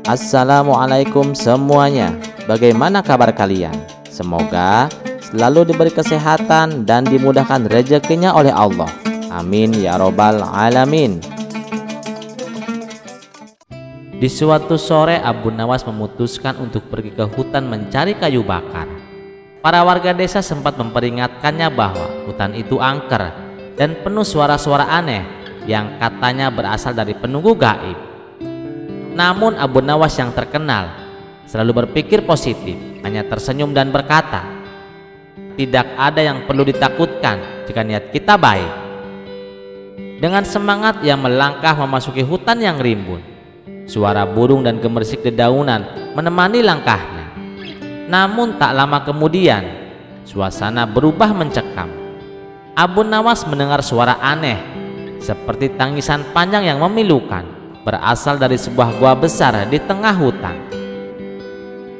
Assalamualaikum semuanya. Bagaimana kabar kalian? Semoga selalu diberi kesehatan dan dimudahkan rezekinya oleh Allah. Amin ya robbal alamin. Di suatu sore, Abu Nawas memutuskan untuk pergi ke hutan mencari kayu bakar. Para warga desa sempat memperingatkannya bahwa hutan itu angker dan penuh suara-suara aneh yang katanya berasal dari penunggu gaib. Namun Abu Nawas yang terkenal selalu berpikir positif, hanya tersenyum dan berkata, "Tidak ada yang perlu ditakutkan jika niat kita baik." Dengan semangat ia melangkah memasuki hutan yang rimbun. Suara burung dan gemerisik dedaunan menemani langkahnya. Namun tak lama kemudian suasana berubah mencekam. Abu Nawas mendengar suara aneh seperti tangisan panjang yang memilukan, berasal dari sebuah gua besar di tengah hutan.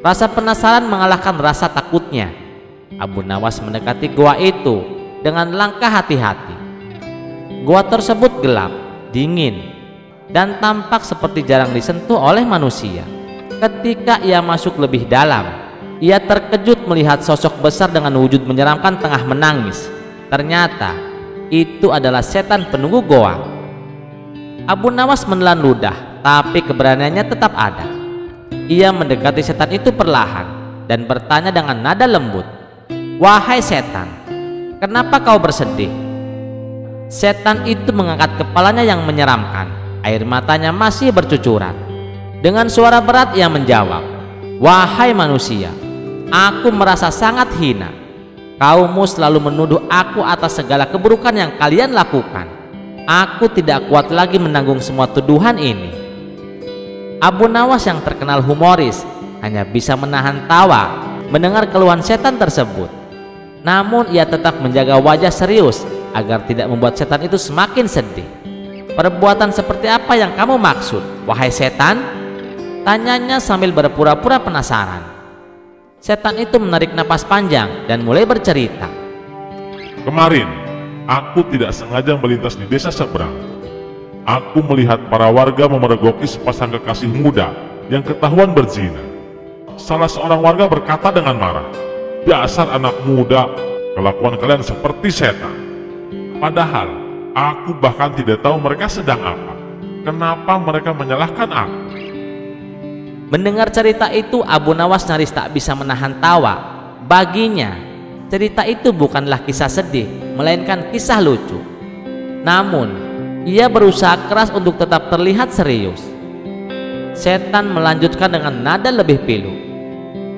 Rasa penasaran mengalahkan rasa takutnya. Abu Nawas mendekati gua itu dengan langkah hati-hati. Gua tersebut gelap, dingin, dan tampak seperti jarang disentuh oleh manusia. Ketika ia masuk lebih dalam, ia terkejut melihat sosok besar dengan wujud menyeramkan tengah menangis. Ternyata itu adalah setan penunggu goa. Abu Nawas menelan ludah, tapi keberaniannya tetap ada. Ia mendekati setan itu perlahan dan bertanya dengan nada lembut, "Wahai setan, kenapa kau bersedih?" Setan itu mengangkat kepalanya yang menyeramkan. Air matanya masih bercucuran. Dengan suara berat ia menjawab, "Wahai manusia, aku merasa sangat hina. Kaummu selalu menuduh aku atas segala keburukan yang kalian lakukan. Aku tidak kuat lagi menanggung semua tuduhan ini." Abu Nawas yang terkenal humoris hanya bisa menahan tawa mendengar keluhan setan tersebut. Namun ia tetap menjaga wajah serius agar tidak membuat setan itu semakin sedih. "Perbuatan seperti apa yang kamu maksud, wahai setan?" tanyanya sambil berpura-pura penasaran. Setan itu menarik napas panjang dan mulai bercerita. "Kemarin aku tidak sengaja melintas di desa seberang. Aku melihat para warga memergoki sepasang kekasih muda yang ketahuan berzina. Salah seorang warga berkata dengan marah, 'Dasar anak muda, kelakuan kalian seperti setan.' Padahal aku bahkan tidak tahu mereka sedang apa. Kenapa mereka menyalahkan aku?" Mendengar cerita itu, Abu Nawas nyaris tak bisa menahan tawa. Baginya, cerita itu bukanlah kisah sedih, melainkan kisah lucu. Namun, ia berusaha keras untuk tetap terlihat serius. Setan melanjutkan dengan nada lebih pilu,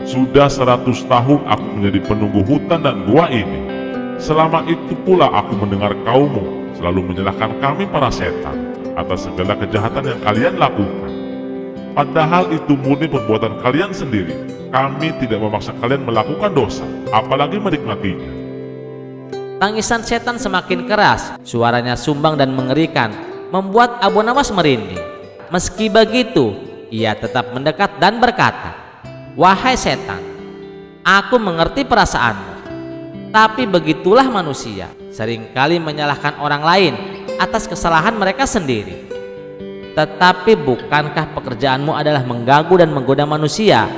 "Sudah 100 tahun aku menjadi penunggu hutan dan gua ini. Selama itu pula aku mendengar kaummu selalu menyalahkan kami para setan atas segala kejahatan yang kalian lakukan. Padahal itu murni perbuatan kalian sendiri. Kami tidak memaksa kalian melakukan dosa, apalagi menikmatinya." Tangisan setan semakin keras, suaranya sumbang dan mengerikan, membuat Abu Nawas merinding. Meski begitu, ia tetap mendekat dan berkata, "Wahai setan, aku mengerti perasaanmu. Tapi begitulah manusia, seringkali menyalahkan orang lain atas kesalahan mereka sendiri. Tetapi bukankah pekerjaanmu adalah mengganggu dan menggoda manusia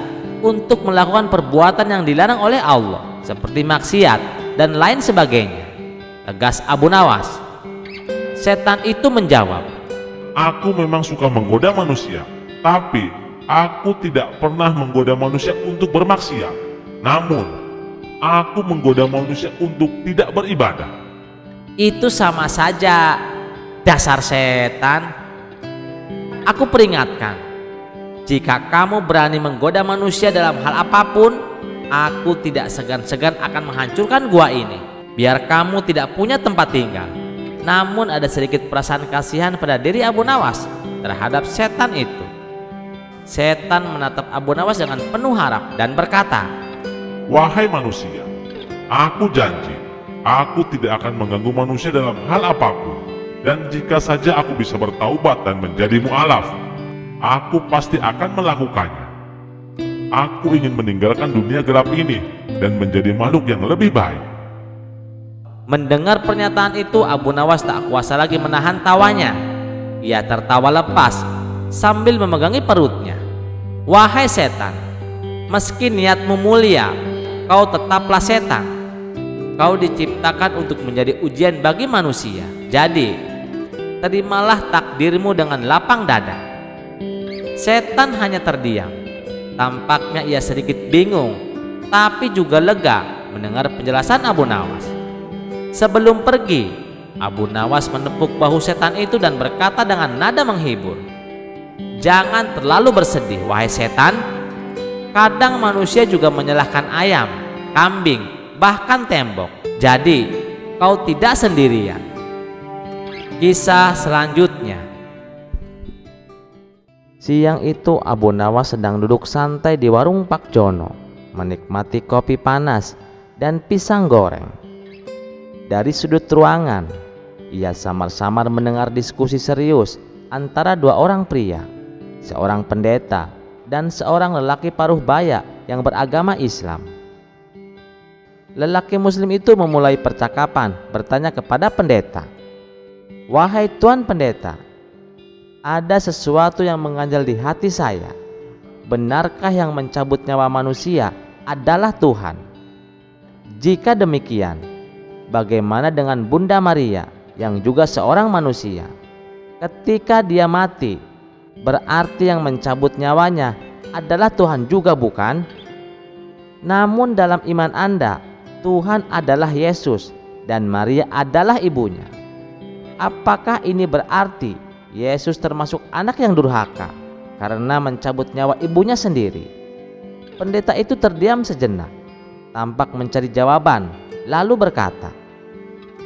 untuk melakukan perbuatan yang dilarang oleh Allah, seperti maksiat dan lain sebagainya?" tegas Abu Nawas. Setan itu menjawab, "Aku memang suka menggoda manusia, tapi aku tidak pernah menggoda manusia untuk bermaksiat. Namun, aku menggoda manusia untuk tidak beribadah." "Itu sama saja, dasar setan. Aku peringatkan, jika kamu berani menggoda manusia dalam hal apapun, aku tidak segan-segan akan menghancurkan gua ini, biar kamu tidak punya tempat tinggal." Namun ada sedikit perasaan kasihan pada diri Abu Nawas terhadap setan itu. Setan menatap Abu Nawas dengan penuh harap dan berkata, "Wahai manusia, aku janji, aku tidak akan mengganggu manusia dalam hal apapun. Dan jika saja aku bisa bertaubat dan menjadi mu'alaf, aku pasti akan melakukannya. Aku ingin meninggalkan dunia gelap ini dan menjadi makhluk yang lebih baik." Mendengar pernyataan itu, Abu Nawas tak kuasa lagi menahan tawanya. Ia tertawa lepas sambil memegangi perutnya. "Wahai setan, meski niatmu mulia, kau tetaplah setan. Kau diciptakan untuk menjadi ujian bagi manusia. Jadi, terimalah takdirmu dengan lapang dada." Setan hanya terdiam. Tampaknya ia sedikit bingung, tapi juga lega mendengar penjelasan Abu Nawas. Sebelum pergi, Abu Nawas menepuk bahu setan itu dan berkata dengan nada menghibur, "Jangan terlalu bersedih, wahai setan. Kadang manusia juga menyalahkan ayam, kambing, bahkan tembok. Jadi, kau tidak sendirian." Kisah selanjutnya. Siang itu Abu Nawas sedang duduk santai di warung Pak Jono, menikmati kopi panas dan pisang goreng. Dari sudut ruangan, ia samar-samar mendengar diskusi serius antara dua orang pria, seorang pendeta dan seorang lelaki paruh baya yang beragama Islam. Lelaki Muslim itu memulai percakapan bertanya kepada pendeta, "Wahai Tuan Pendeta, ada sesuatu yang mengganjal di hati saya. Benarkah yang mencabut nyawa manusia adalah Tuhan? Jika demikian, bagaimana dengan Bunda Maria yang juga seorang manusia? Ketika dia mati, berarti yang mencabut nyawanya adalah Tuhan juga, bukan? Namun dalam iman Anda, Tuhan adalah Yesus dan Maria adalah ibunya. Apakah ini berarti Yesus termasuk anak yang durhaka karena mencabut nyawa ibunya sendiri?" Pendeta itu terdiam sejenak, tampak mencari jawaban, lalu berkata,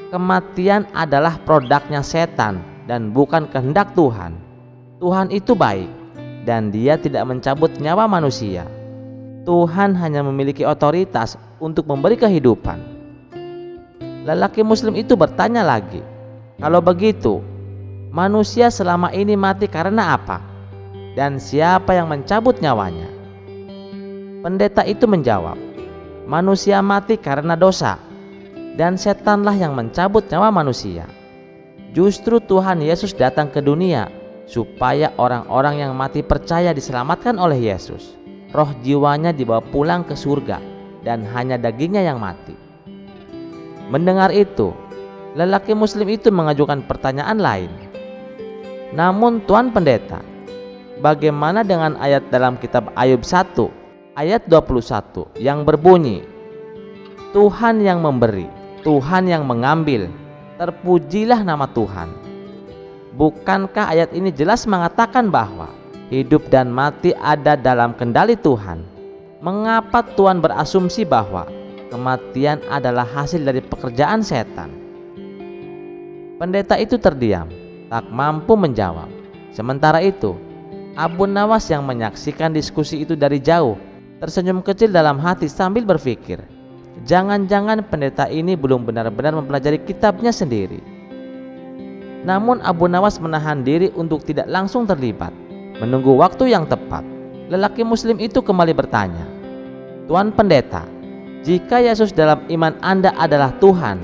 "Kematian adalah produknya setan dan bukan kehendak Tuhan. Tuhan itu baik dan Dia tidak mencabut nyawa manusia. Tuhan hanya memiliki otoritas untuk memberi kehidupan." Lelaki Muslim itu bertanya lagi, "Kalau begitu, manusia selama ini mati karena apa? Dan siapa yang mencabut nyawanya?" Pendeta itu menjawab, "Manusia mati karena dosa, dan setanlah yang mencabut nyawa manusia. Justru Tuhan Yesus datang ke dunia supaya orang-orang yang mati percaya diselamatkan oleh Yesus. Roh jiwanya dibawa pulang ke surga dan hanya dagingnya yang mati." Mendengar itu, lelaki Muslim itu mengajukan pertanyaan lain, "Namun Tuan Pendeta, bagaimana dengan ayat dalam kitab Ayub 1 ayat 21 yang berbunyi, 'Tuhan yang memberi, Tuhan yang mengambil, terpujilah nama Tuhan'? Bukankah ayat ini jelas mengatakan bahwa hidup dan mati ada dalam kendali Tuhan? Mengapa Tuhan berasumsi bahwa kematian adalah hasil dari pekerjaan setan?" Pendeta itu terdiam, tak mampu menjawab. Sementara itu, Abu Nawas yang menyaksikan diskusi itu dari jauh tersenyum kecil dalam hati sambil berpikir, jangan-jangan pendeta ini belum benar-benar mempelajari kitabnya sendiri. Namun Abu Nawas menahan diri untuk tidak langsung terlibat. Menunggu waktu yang tepat, lelaki Muslim itu kembali bertanya, "Tuan Pendeta, jika Yesus dalam iman Anda adalah Tuhan,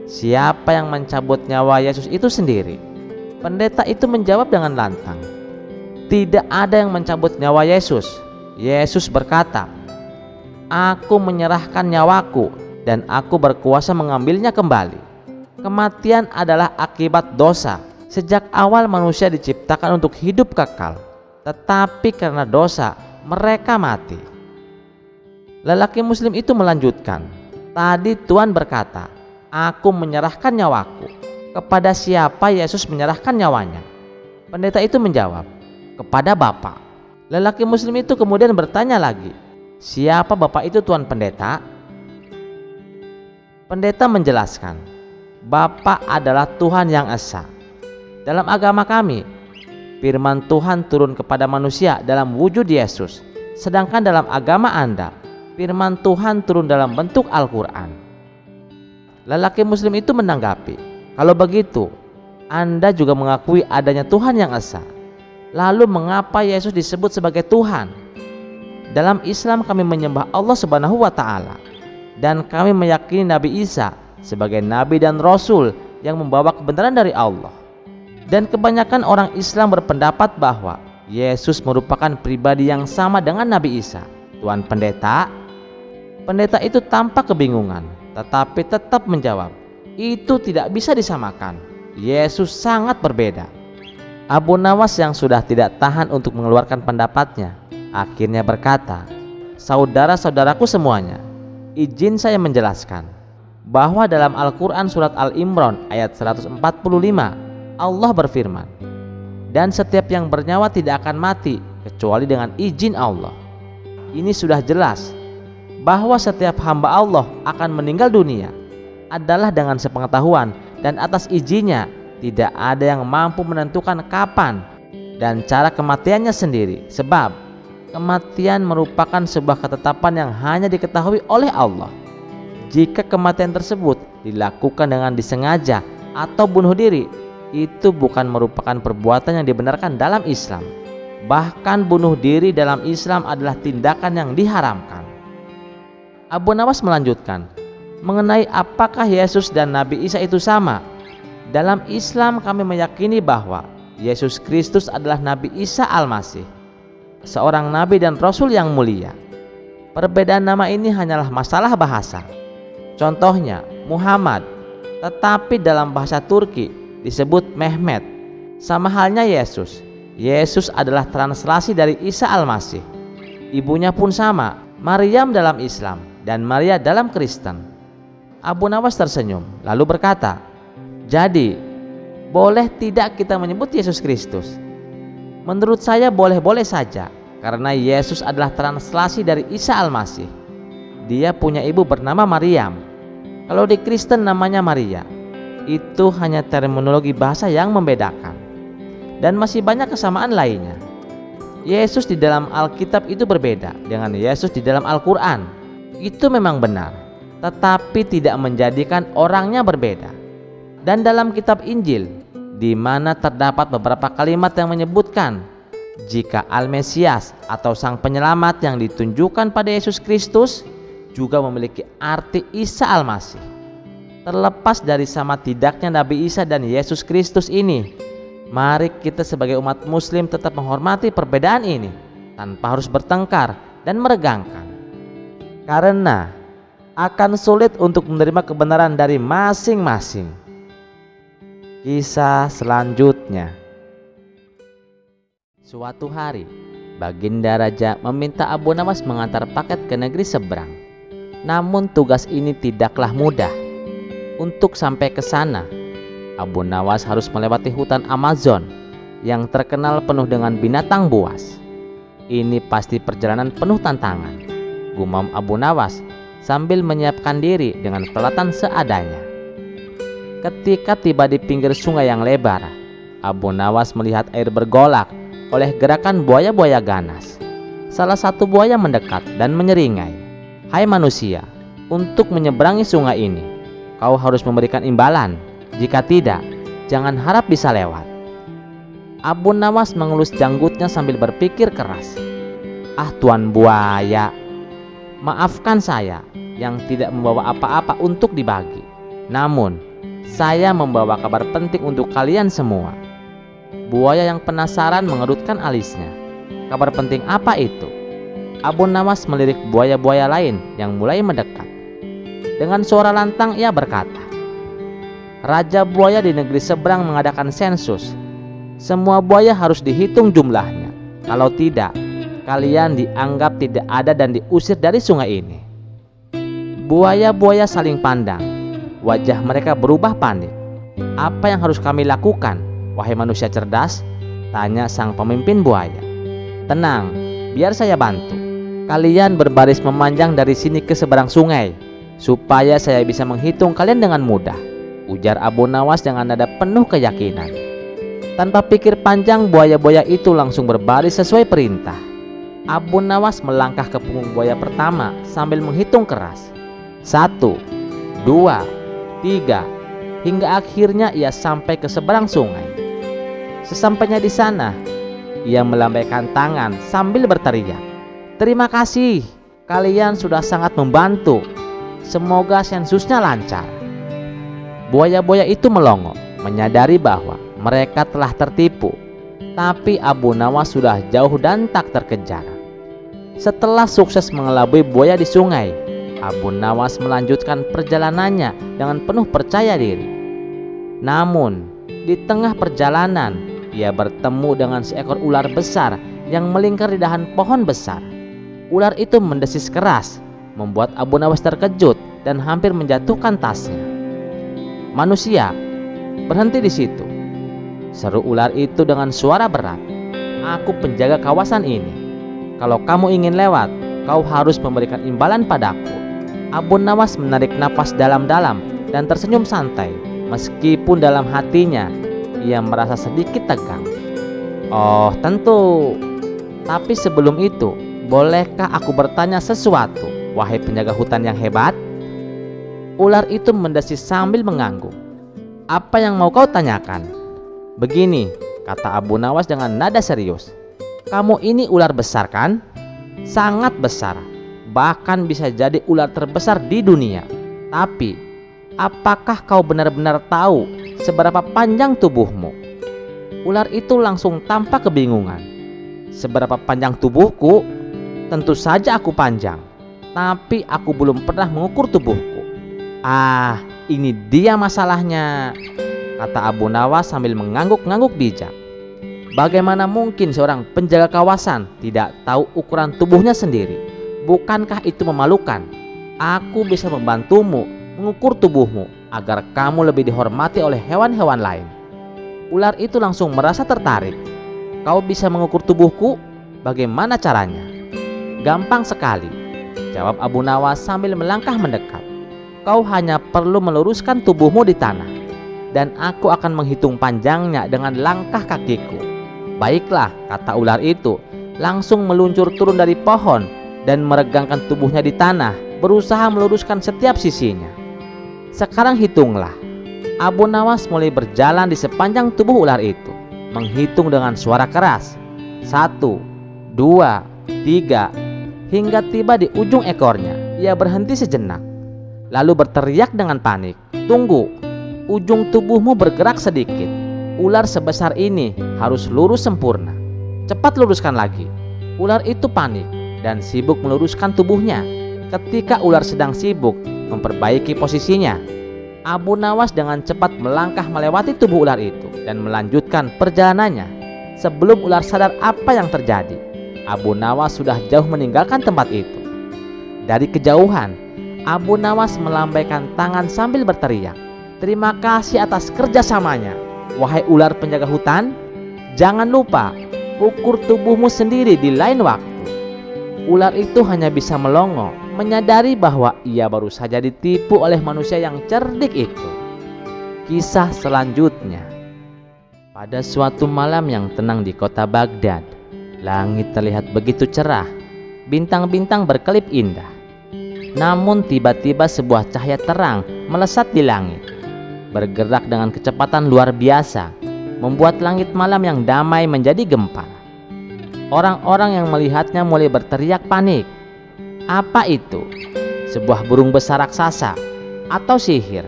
siapa yang mencabut nyawa Yesus itu sendiri?" Pendeta itu menjawab dengan lantang, "Tidak ada yang mencabut nyawa Yesus. Yesus berkata, 'Aku menyerahkan nyawaku dan aku berkuasa mengambilnya kembali.' Kematian adalah akibat dosa. Sejak awal manusia diciptakan untuk hidup kekal, tetapi karena dosa mereka mati." Lelaki Muslim itu melanjutkan, "Tadi Tuhan berkata, 'Aku menyerahkan nyawaku.' Kepada siapa Yesus menyerahkan nyawanya?" Pendeta itu menjawab, "Kepada Bapa." Lelaki Muslim itu kemudian bertanya lagi, "Siapa Bapak itu, Tuan Pendeta?" Pendeta menjelaskan, "Bapa adalah Tuhan yang esa. Dalam agama kami, firman Tuhan turun kepada manusia dalam wujud Yesus, sedangkan dalam agama Anda, firman Tuhan turun dalam bentuk Al-Quran." Lelaki Muslim itu menanggapi, "Kalau begitu, Anda juga mengakui adanya Tuhan yang esa. Lalu mengapa Yesus disebut sebagai Tuhan? Dalam Islam kami menyembah Allah Subhanahu wa Ta'ala, dan kami meyakini Nabi Isa sebagai nabi dan rasul yang membawa kebenaran dari Allah. Dan kebanyakan orang Islam berpendapat bahwa Yesus merupakan pribadi yang sama dengan Nabi Isa, Tuan Pendeta? Pendeta itu tampak kebingungan, tetapi tetap menjawab, itu tidak bisa disamakan. Yesus sangat berbeda. Abu Nawas yang sudah tidak tahan untuk mengeluarkan pendapatnya, akhirnya berkata, "Saudara-saudaraku semuanya, izin saya menjelaskan bahwa dalam Al-Quran surat Al-Imran ayat 145, Allah berfirman, dan setiap yang bernyawa tidak akan mati kecuali dengan izin Allah. Ini sudah jelas bahwa setiap hamba Allah akan meninggal dunia adalah dengan sepengetahuan dan atas izinnya. Tidak ada yang mampu menentukan kapan dan cara kematiannya sendiri, sebab kematian merupakan sebuah ketetapan yang hanya diketahui oleh Allah. Jika kematian tersebut dilakukan dengan disengaja atau bunuh diri, itu bukan merupakan perbuatan yang dibenarkan dalam Islam. Bahkan bunuh diri dalam Islam adalah tindakan yang diharamkan." Abu Nawas melanjutkan, mengenai apakah Yesus dan Nabi Isa itu sama. Dalam Islam kami meyakini bahwa Yesus Kristus adalah Nabi Isa Al-Masih, seorang nabi dan rasul yang mulia. Perbedaan nama ini hanyalah masalah bahasa. Contohnya Muhammad, tetapi dalam bahasa Turki disebut Mehmet. Sama halnya Yesus. Yesus adalah translasi dari Isa Al-Masih. Ibunya pun sama, Maryam dalam Islam dan Maria dalam Kristen. Abu Nawas tersenyum lalu berkata, "Jadi, boleh tidak kita menyebut Yesus Kristus?" Menurut saya boleh-boleh saja, karena Yesus adalah translasi dari Isa Al-Masih. Dia punya ibu bernama Maryam. Kalau di Kristen namanya Maria. Itu hanya terminologi bahasa yang membedakan. Dan masih banyak kesamaan lainnya. Yesus di dalam Alkitab itu berbeda dengan Yesus di dalam Al-Quran. Itu memang benar, tetapi tidak menjadikan orangnya berbeda. Dan dalam kitab Injil, di mana terdapat beberapa kalimat yang menyebutkan jika Al-Mesias atau Sang Penyelamat yang ditunjukkan pada Yesus Kristus juga memiliki arti Isa Al-Masih. Terlepas dari sama tidaknya Nabi Isa dan Yesus Kristus ini, mari kita sebagai umat muslim tetap menghormati perbedaan ini tanpa harus bertengkar dan meregangkan. Karena akan sulit untuk menerima kebenaran dari masing-masing. Kisah selanjutnya. Suatu hari, Baginda Raja meminta Abu Nawas mengantar paket ke negeri seberang. Namun tugas ini tidaklah mudah. Untuk sampai ke sana, Abu Nawas harus melewati hutan Amazon yang terkenal penuh dengan binatang buas. Ini pasti perjalanan penuh tantangan, gumam Abu Nawas sambil menyiapkan diri dengan peralatan seadanya. Ketika tiba di pinggir sungai yang lebar, Abu Nawas melihat air bergolak oleh gerakan buaya-buaya ganas. Salah satu buaya mendekat dan menyeringai, "Hai manusia, untuk menyeberangi sungai ini, kau harus memberikan imbalan. Jika tidak, jangan harap bisa lewat." Abu Nawas mengelus janggutnya sambil berpikir keras. "Ah tuan buaya, maafkan saya yang tidak membawa apa-apa untuk dibagi. Namun, saya membawa kabar penting untuk kalian semua." Buaya yang penasaran mengerutkan alisnya. "Kabar penting apa itu?" Abu Nawas melirik buaya-buaya lain yang mulai mendekat. Dengan suara lantang ia berkata, "Raja buaya di negeri seberang mengadakan sensus. Semua buaya harus dihitung jumlahnya. Kalau tidak, kalian dianggap tidak ada dan diusir dari sungai ini." Buaya-buaya saling pandang. Wajah mereka berubah panik. "Apa yang harus kami lakukan, wahai manusia cerdas?" tanya sang pemimpin buaya. "Tenang, biar saya bantu. Kalian berbaris memanjang dari sini ke seberang sungai, supaya saya bisa menghitung kalian dengan mudah," ujar Abu Nawas dengan nada penuh keyakinan. Tanpa pikir panjang, buaya-buaya itu langsung berbaris sesuai perintah. Abu Nawas melangkah ke punggung buaya pertama sambil menghitung keras. 1, 2, 3, hingga akhirnya ia sampai ke seberang sungai. Sesampainya di sana, ia melambaikan tangan sambil berteriak, "Terima kasih, kalian sudah sangat membantu. Semoga sensusnya lancar." Buaya-buaya itu melongo, menyadari bahwa mereka telah tertipu. Tapi Abu Nawas sudah jauh dan tak terkejar. Setelah sukses mengelabui buaya di sungai, Abu Nawas melanjutkan perjalanannya dengan penuh percaya diri. Namun, di tengah perjalanan, ia bertemu dengan seekor ular besar yang melingkar di dahan pohon besar. Ular itu mendesis keras, membuat Abu Nawas terkejut dan hampir menjatuhkan tasnya. "Manusia, berhenti di situ," seru ular itu dengan suara berat. "Aku penjaga kawasan ini. Kalau kamu ingin lewat, kau harus memberikan imbalan padaku." Abu Nawas menarik napas dalam-dalam dan tersenyum santai, meskipun dalam hatinya ia merasa sedikit tegang. "Oh, tentu. Tapi sebelum itu, bolehkah aku bertanya sesuatu, wahai penjaga hutan yang hebat?" Ular itu mendesis sambil mengangguk. "Apa yang mau kau tanyakan?" "Begini," kata Abu Nawas dengan nada serius. "Kamu ini ular besar kan? Sangat besar. Bahkan bisa jadi ular terbesar di dunia. Tapi, apakah kau benar-benar tahu seberapa panjang tubuhmu?" Ular itu langsung tampak kebingungan. "Seberapa panjang tubuhku? Tentu saja aku panjang. Tapi aku belum pernah mengukur tubuhku." "Ah, ini dia masalahnya," kata Abu Nawas sambil mengangguk-ngangguk bijak. "Bagaimana mungkin seorang penjaga kawasan tidak tahu ukuran tubuhnya sendiri? Bukankah itu memalukan? Aku bisa membantumu mengukur tubuhmu agar kamu lebih dihormati oleh hewan-hewan lain." Ular itu langsung merasa tertarik. "Kau bisa mengukur tubuhku? Bagaimana caranya?" "Gampang sekali," jawab Abu Nawas sambil melangkah mendekat. "Kau hanya perlu meluruskan tubuhmu di tanah, dan aku akan menghitung panjangnya dengan langkah kakiku." "Baiklah," kata ular itu, langsung meluncur turun dari pohon dan meregangkan tubuhnya di tanah, berusaha meluruskan setiap sisinya. "Sekarang hitunglah." Abu Nawas mulai berjalan di sepanjang tubuh ular itu, menghitung dengan suara keras. 1, 2, 3, hingga tiba di ujung ekornya. Ia berhenti sejenak, lalu berteriak dengan panik, "Tunggu, ujung tubuhmu bergerak sedikit. Ular sebesar ini harus lurus sempurna. Cepat luruskan lagi." Ular itu panik dan sibuk meluruskan tubuhnya. Ketika ular sedang sibuk memperbaiki posisinya, Abu Nawas dengan cepat melangkah melewati tubuh ular itu dan melanjutkan perjalanannya. Sebelum ular sadar apa yang terjadi, Abu Nawas sudah jauh meninggalkan tempat itu. Dari kejauhan, Abu Nawas melambaikan tangan sambil berteriak, "Terima kasih atas kerjasamanya, wahai ular penjaga hutan. Jangan lupa, ukur tubuhmu sendiri di lain waktu." Ular itu hanya bisa melongo, menyadari bahwa ia baru saja ditipu oleh manusia yang cerdik itu. Kisah selanjutnya. Pada suatu malam yang tenang di kota Baghdad, langit terlihat begitu cerah, bintang-bintang berkelip indah. Namun tiba-tiba sebuah cahaya terang melesat di langit, bergerak dengan kecepatan luar biasa, membuat langit malam yang damai menjadi gempar. Orang-orang yang melihatnya mulai berteriak panik. "Apa itu? Sebuah burung besar raksasa atau sihir?"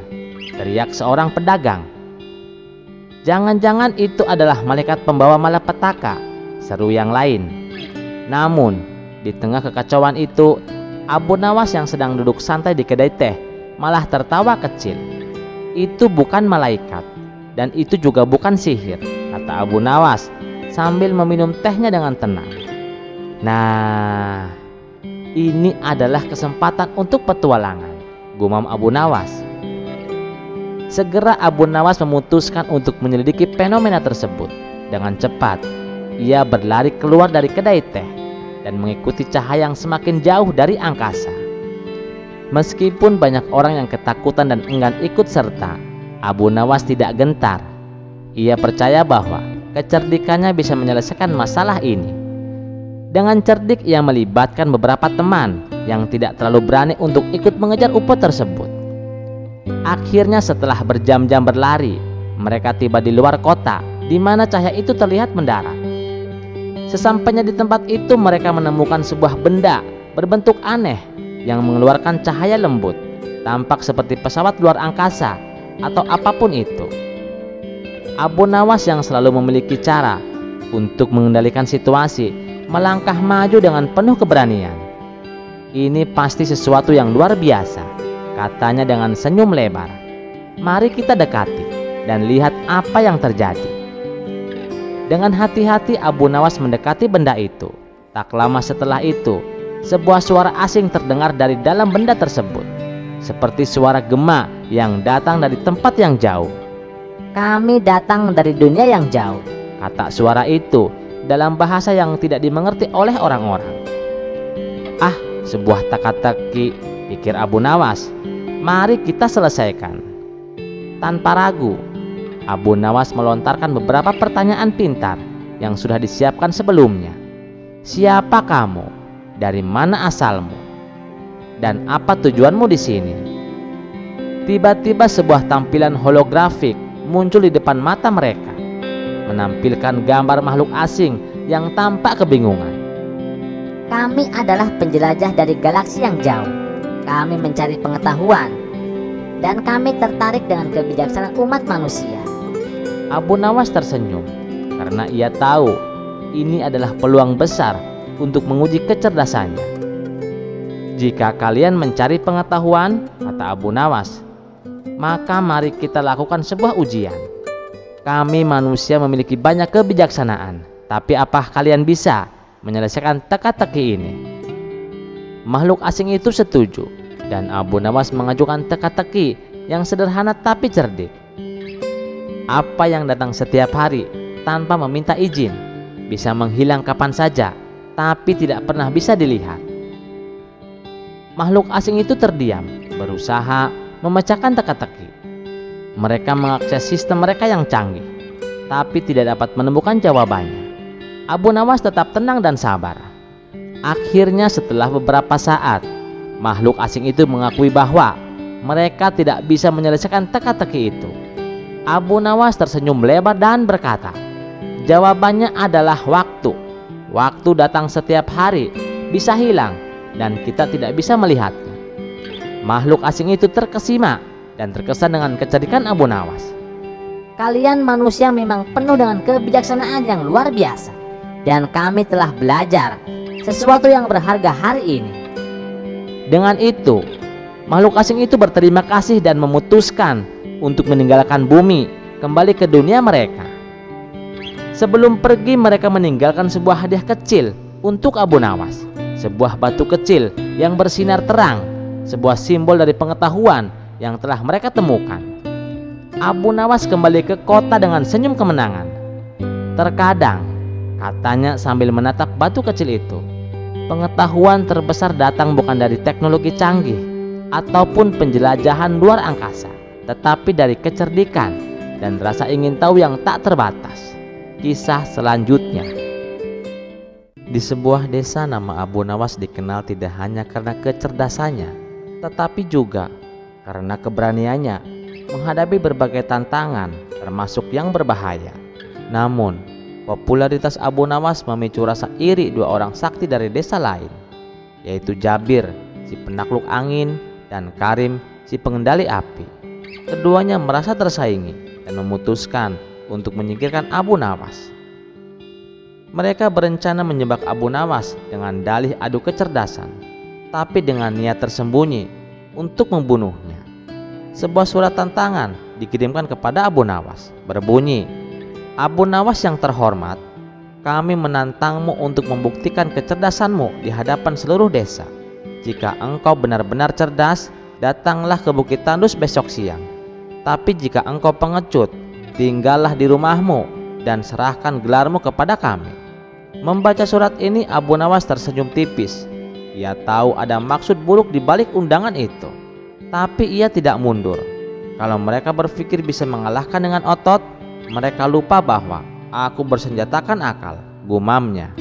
teriak seorang pedagang. "Jangan-jangan itu adalah malaikat pembawa malapetaka," seru yang lain. Namun, di tengah kekacauan itu, Abu Nawas yang sedang duduk santai di kedai teh malah tertawa kecil. "Itu bukan malaikat, dan itu juga bukan sihir," kata Abu Nawas sambil meminum tehnya dengan tenang. "Nah, ini adalah kesempatan untuk petualangan," gumam Abu Nawas. Segera Abu Nawas memutuskan untuk menyelidiki fenomena tersebut. Dengan cepat, ia berlari keluar dari kedai teh dan mengikuti cahaya yang semakin jauh dari angkasa. Meskipun banyak orang yang ketakutan dan enggan ikut serta, Abu Nawas tidak gentar. Ia percaya bahwa kecerdikannya bisa menyelesaikan masalah ini. Dengan cerdik ia melibatkan beberapa teman yang tidak terlalu berani untuk ikut mengejar UFO tersebut. Akhirnya setelah berjam-jam berlari, mereka tiba di luar kota di mana cahaya itu terlihat mendarat. Sesampainya di tempat itu, mereka menemukan sebuah benda berbentuk aneh yang mengeluarkan cahaya lembut, tampak seperti pesawat luar angkasa atau apapun itu. Abu Nawas yang selalu memiliki cara untuk mengendalikan situasi, melangkah maju dengan penuh keberanian. "Ini pasti sesuatu yang luar biasa," katanya dengan senyum lebar. "Mari kita dekati dan lihat apa yang terjadi." Dengan hati-hati Abu Nawas mendekati benda itu. Tak lama setelah itu, sebuah suara asing terdengar dari dalam benda tersebut, seperti suara gema yang datang dari tempat yang jauh. "Kami datang dari dunia yang jauh," kata suara itu dalam bahasa yang tidak dimengerti oleh orang-orang. "Ah, sebuah teka-teki," pikir Abu Nawas. "Mari kita selesaikan." Tanpa ragu, Abu Nawas melontarkan beberapa pertanyaan pintar yang sudah disiapkan sebelumnya. "Siapa kamu? Dari mana asalmu? Dan apa tujuanmu di sini?" Tiba-tiba sebuah tampilan holografik muncul di depan mata mereka, menampilkan gambar makhluk asing yang tampak kebingungan. "Kami adalah penjelajah dari galaksi yang jauh. Kami mencari pengetahuan, dan kami tertarik dengan kebijaksanaan umat manusia." Abu Nawas tersenyum karena ia tahu ini adalah peluang besar untuk menguji kecerdasannya. "Jika kalian mencari pengetahuan," kata Abu Nawas, "maka mari kita lakukan sebuah ujian. Kami manusia memiliki banyak kebijaksanaan, tapi apa kalian bisa menyelesaikan teka-teki ini?" Makhluk asing itu setuju, dan Abu Nawas mengajukan teka-teki yang sederhana tapi cerdik. Apa yang datang setiap hari tanpa meminta izin bisa menghilang kapan saja, tapi tidak pernah bisa dilihat. Makhluk asing itu terdiam, berusaha memecahkan teka-teki. Mereka mengakses sistem mereka yang canggih, tapi tidak dapat menemukan jawabannya. Abu Nawas tetap tenang dan sabar. Akhirnya setelah beberapa saat, makhluk asing itu mengakui bahwa mereka tidak bisa menyelesaikan teka-teki itu. Abu Nawas tersenyum lebar dan berkata, "Jawabannya adalah waktu. Waktu datang setiap hari, bisa hilang, dan kita tidak bisa melihatnya." Makhluk asing itu terkesima dan terkesan dengan kecerdikan Abu Nawas. "Kalian manusia memang penuh dengan kebijaksanaan yang luar biasa, dan kami telah belajar sesuatu yang berharga hari ini." Dengan itu, makhluk asing itu berterima kasih dan memutuskan untuk meninggalkan bumi, kembali ke dunia mereka. Sebelum pergi, mereka meninggalkan sebuah hadiah kecil untuk Abu Nawas, sebuah batu kecil yang bersinar terang, sebuah simbol dari pengetahuan yang telah mereka temukan. Abu Nawas kembali ke kota dengan senyum kemenangan. "Terkadang," katanya sambil menatap batu kecil itu, "pengetahuan terbesar datang bukan dari teknologi canggih ataupun penjelajahan luar angkasa, tetapi dari kecerdikan dan rasa ingin tahu yang tak terbatas." Kisah selanjutnya. Di sebuah desa, nama Abu Nawas dikenal tidak hanya karena kecerdasannya, tetapi juga karena keberaniannya menghadapi berbagai tantangan, termasuk yang berbahaya. Namun, popularitas Abu Nawas memicu rasa iri dua orang sakti dari desa lain, yaitu Jabir, si penakluk angin, dan Karim, si pengendali api. Keduanya merasa tersaingi dan memutuskan untuk menyingkirkan Abu Nawas. Mereka berencana menjebak Abu Nawas dengan dalih adu kecerdasan, tapi dengan niat tersembunyi untuk membunuhnya. Sebuah surat tantangan dikirimkan kepada Abu Nawas, berbunyi, "Abu Nawas yang terhormat, kami menantangmu untuk membuktikan kecerdasanmu di hadapan seluruh desa. Jika engkau benar-benar cerdas, datanglah ke Bukit Tandus besok siang. Tapi jika engkau pengecut, tinggallah di rumahmu dan serahkan gelarmu kepada kami." Membaca surat ini, Abu Nawas tersenyum tipis. Ia tahu ada maksud buruk di balik undangan itu, tapi ia tidak mundur. Kalau mereka berpikir bisa mengalahkan dengan otot, mereka lupa bahwa "aku bersenjatakan akal," gumamnya.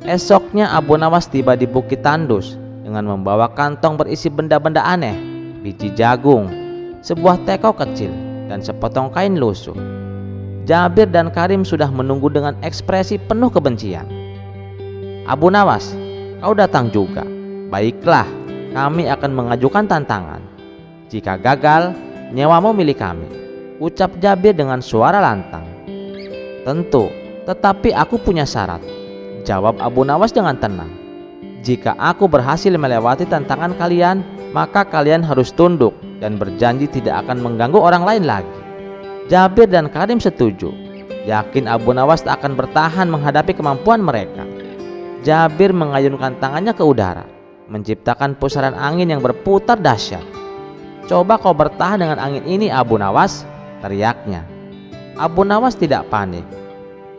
Esoknya Abu Nawas tiba di Bukit Tandus dengan membawa kantong berisi benda-benda aneh, biji jagung, sebuah teko kecil, dan sepotong kain lusuh. Jabir dan Karim sudah menunggu dengan ekspresi penuh kebencian. "Abu Nawas, kau datang juga. Baiklah, kami akan mengajukan tantangan. Jika gagal, nyawamu milik kami," ucap Jabir dengan suara lantang. "Tentu, "Tetapi aku punya syarat," jawab Abu Nawas dengan tenang. "Jika aku berhasil melewati tantangan kalian, maka kalian harus tunduk dan berjanji tidak akan mengganggu orang lain lagi." Jabir dan Karim setuju, yakin Abu Nawas tak akan bertahan menghadapi kemampuan mereka. Jabir mengayunkan tangannya ke udara, menciptakan pusaran angin yang berputar dahsyat. "Coba kau bertahan dengan angin ini, Abu Nawas," teriaknya. Abu Nawas tidak panik.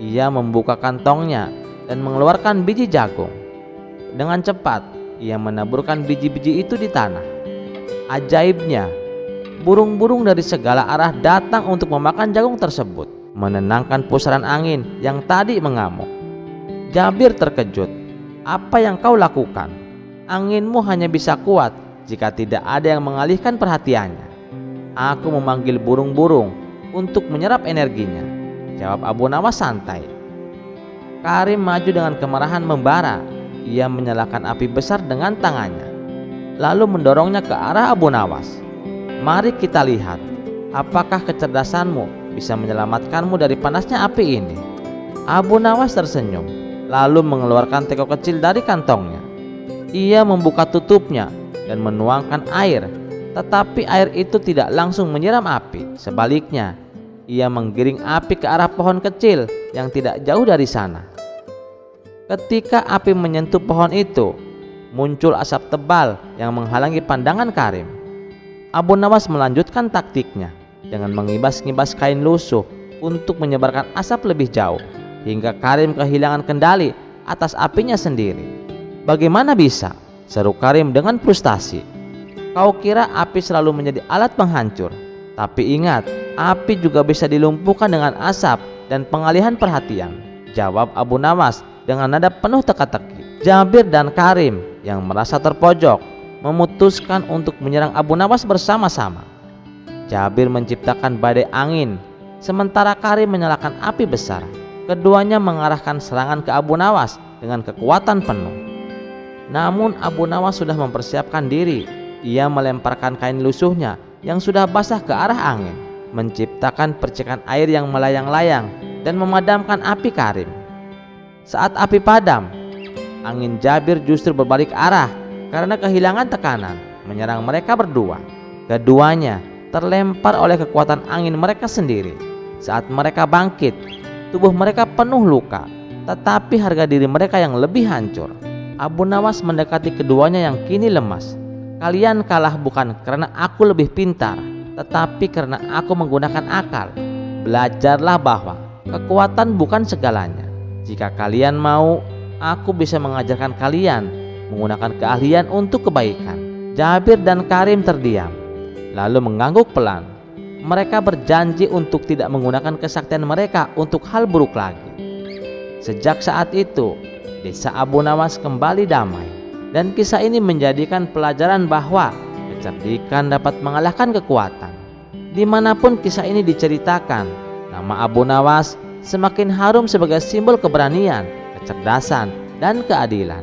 Ia membuka kantongnya dan mengeluarkan biji jagung. Dengan cepat ia menaburkan biji-biji itu di tanah. Ajaibnya, burung-burung dari segala arah datang untuk memakan jagung tersebut, menenangkan pusaran angin yang tadi mengamuk. Jabir terkejut. "Apa yang kau lakukan? Anginmu hanya bisa kuat jika tidak ada yang mengalihkan perhatiannya." "Aku memanggil burung-burung untuk menyerap energinya," jawab Abu Nawas santai. Karim maju dengan kemarahan membara. Ia menyalakan api besar dengan tangannya, lalu mendorongnya ke arah Abu Nawas. "Mari kita lihat, apakah kecerdasanmu bisa menyelamatkanmu dari panasnya api ini." Abu Nawas tersenyum, lalu mengeluarkan teko kecil dari kantongnya. Ia membuka tutupnya dan menuangkan air, tetapi air itu tidak langsung menyiram api. Sebaliknya, ia menggiring api ke arah pohon kecil yang tidak jauh dari sana. Ketika api menyentuh pohon itu, muncul asap tebal yang menghalangi pandangan Karim. Abu Nawas melanjutkan taktiknya dengan mengibas-ngibas kain lusuh untuk menyebarkan asap lebih jauh, hingga Karim kehilangan kendali atas apinya sendiri. "Bagaimana bisa?" seru Karim dengan frustasi. "Kau kira api selalu menjadi alat penghancur, tapi ingat, api juga bisa dilumpuhkan dengan asap dan pengalihan perhatian," jawab Abu Nawas dengan nada penuh teka-teki. Jabir dan Karim yang merasa terpojok memutuskan untuk menyerang Abu Nawas bersama-sama. Jabir menciptakan badai angin, sementara Karim menyalakan api besar. Keduanya mengarahkan serangan ke Abu Nawas dengan kekuatan penuh. Namun Abu Nawas sudah mempersiapkan diri. Ia melemparkan kain lusuhnya yang sudah basah ke arah angin, menciptakan percikan air yang melayang-layang dan memadamkan api Karim. Saat api padam, angin Jabir justru berbalik arah karena kehilangan tekanan, menyerang mereka berdua. Keduanya terlempar oleh kekuatan angin mereka sendiri. Saat mereka bangkit, tubuh mereka penuh luka, tetapi harga diri mereka yang lebih hancur. Abu Nawas mendekati keduanya yang kini lemas. "Kalian kalah bukan karena aku lebih pintar, tetapi karena aku menggunakan akal. Belajarlah bahwa kekuatan bukan segalanya. Jika kalian mau, aku bisa mengajarkan kalian menggunakan keahlian untuk kebaikan." Jabir dan Karim terdiam, lalu mengangguk pelan. Mereka berjanji untuk tidak menggunakan kesaktian mereka untuk hal buruk lagi. Sejak saat itu, desa Abu Nawas kembali damai, dan kisah ini menjadikan pelajaran bahwa kecerdikan dapat mengalahkan kekuatan. Dimanapun kisah ini diceritakan, nama Abu Nawas semakin harum sebagai simbol keberanian, kecerdasan, dan keadilan.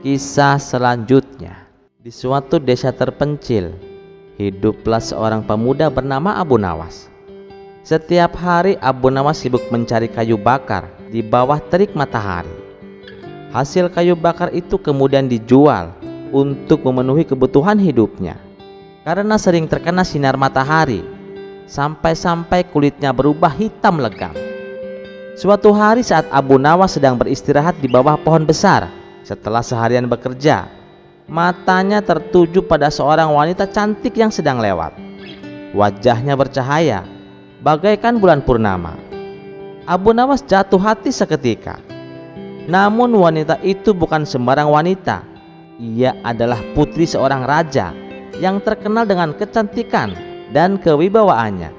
Kisah selanjutnya. Di suatu desa terpencil, hiduplah seorang pemuda bernama Abu Nawas. Setiap hari Abu Nawas sibuk mencari kayu bakar di bawah terik matahari. Hasil kayu bakar itu kemudian dijual untuk memenuhi kebutuhan hidupnya. Karena sering terkena sinar matahari, sampai-sampai kulitnya berubah hitam legam. Suatu hari saat Abu Nawas sedang beristirahat di bawah pohon besar, setelah seharian bekerja, matanya tertuju pada seorang wanita cantik yang sedang lewat. Wajahnya bercahaya, bagaikan bulan purnama. Abu Nawas jatuh hati seketika. Namun wanita itu bukan sembarang wanita. Ia adalah putri seorang raja yang terkenal dengan kecantikan dan kewibawaannya.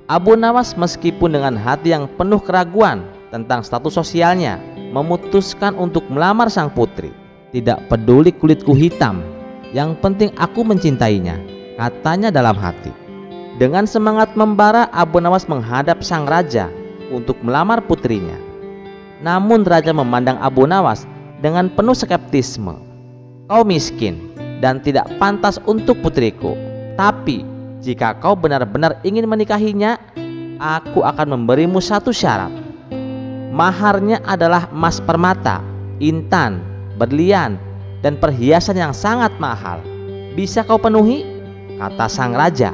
Abu Nawas meskipun dengan hati yang penuh keraguan tentang status sosialnya, memutuskan untuk melamar sang putri. "Tidak peduli kulitku hitam, yang penting aku mencintainya," katanya dalam hati. Dengan semangat membara, Abu Nawas menghadap sang raja untuk melamar putrinya. Namun raja memandang Abu Nawas dengan penuh skeptisme. "Kau miskin dan tidak pantas untuk putriku, tapi jika kau benar-benar ingin menikahinya, aku akan memberimu satu syarat." Maharnya adalah emas permata, intan, berlian, dan perhiasan yang sangat mahal. Bisa kau penuhi? Kata sang raja.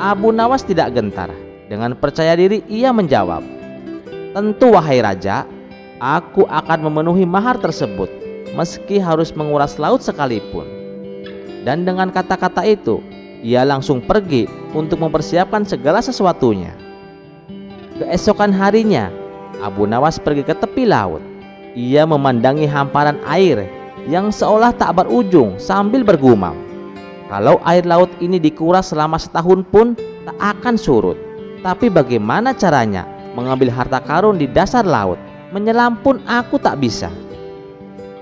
Abu Nawas tidak gentar. Dengan percaya diri ia menjawab, tentu wahai raja, aku akan memenuhi mahar tersebut, meski harus menguras laut sekalipun. Dan dengan kata-kata itu, ia langsung pergi untuk mempersiapkan segala sesuatunya. Keesokan harinya, Abu Nawas pergi ke tepi laut. Ia memandangi hamparan air yang seolah tak berujung sambil bergumam, kalau air laut ini dikuras selama setahun pun tak akan surut. Tapi bagaimana caranya mengambil harta karun di dasar laut? Menyelam pun aku tak bisa.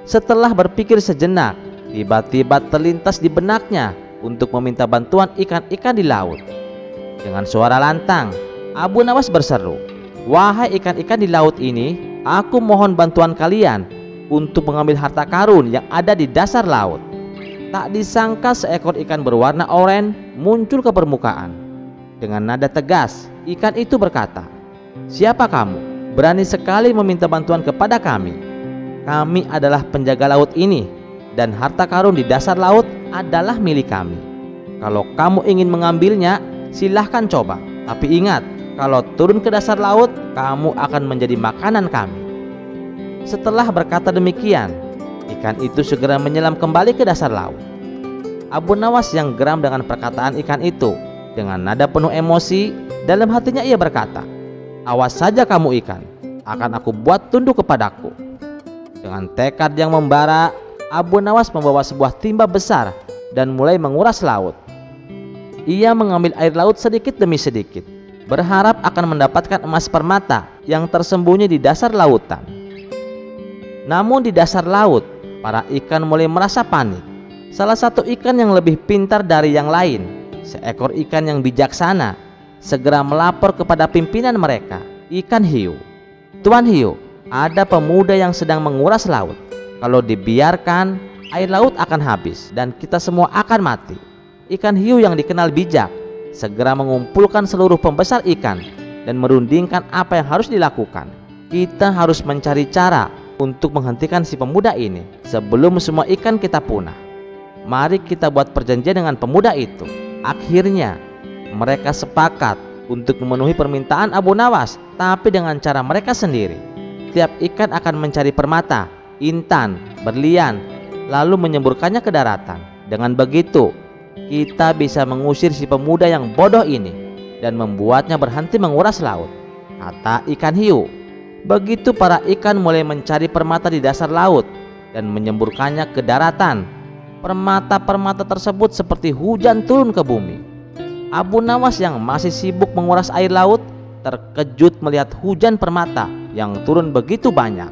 Setelah berpikir sejenak, tiba-tiba terlintas di benaknya untuk meminta bantuan ikan-ikan di laut. Dengan suara lantang, Abu Nawas berseru, wahai ikan-ikan di laut ini, aku mohon bantuan kalian untuk mengambil harta karun yang ada di dasar laut. Tak disangka seekor ikan berwarna oranye muncul ke permukaan. Dengan nada tegas, ikan itu berkata, siapa kamu? Berani sekali meminta bantuan kepada kami. Kami adalah penjaga laut ini, dan harta karun di dasar laut adalah milik kami. Kalau kamu ingin mengambilnya, silahkan coba. Tapi ingat, kalau turun ke dasar laut, kamu akan menjadi makanan kami. Setelah berkata demikian, ikan itu segera menyelam kembali ke dasar laut. Abu Nawas yang geram dengan perkataan ikan itu, dengan nada penuh emosi, dalam hatinya ia berkata, awas saja kamu ikan, akan aku buat tunduk kepadaku. Dengan tekad yang membara, Abu Nawas membawa sebuah timba besar dan mulai menguras laut. Ia mengambil air laut sedikit demi sedikit, berharap akan mendapatkan emas permata yang tersembunyi di dasar lautan. Namun di dasar laut, para ikan mulai merasa panik. Salah satu ikan yang lebih pintar dari yang lain, seekor ikan yang bijaksana, segera melapor kepada pimpinan mereka, ikan hiu. Tuan hiu, ada pemuda yang sedang menguras laut. Kalau dibiarkan, air laut akan habis dan kita semua akan mati. Ikan hiu yang dikenal bijak segera mengumpulkan seluruh pembesar ikan dan merundingkan apa yang harus dilakukan. Kita harus mencari cara untuk menghentikan si pemuda ini sebelum semua ikan kita punah. Mari kita buat perjanjian dengan pemuda itu. Akhirnya mereka sepakat untuk memenuhi permintaan Abu Nawas, tapi dengan cara mereka sendiri. Tiap ikan akan mencari permata, intan, berlian, lalu menyemburkannya ke daratan. Dengan begitu, kita bisa mengusir si pemuda yang bodoh ini dan membuatnya berhenti menguras laut, kata ikan hiu. Begitu para ikan mulai mencari permata di dasar laut dan menyemburkannya ke daratan. Permata-permata tersebut seperti hujan turun ke bumi. Abu Nawas yang masih sibuk menguras air laut terkejut melihat hujan permata yang turun begitu banyak.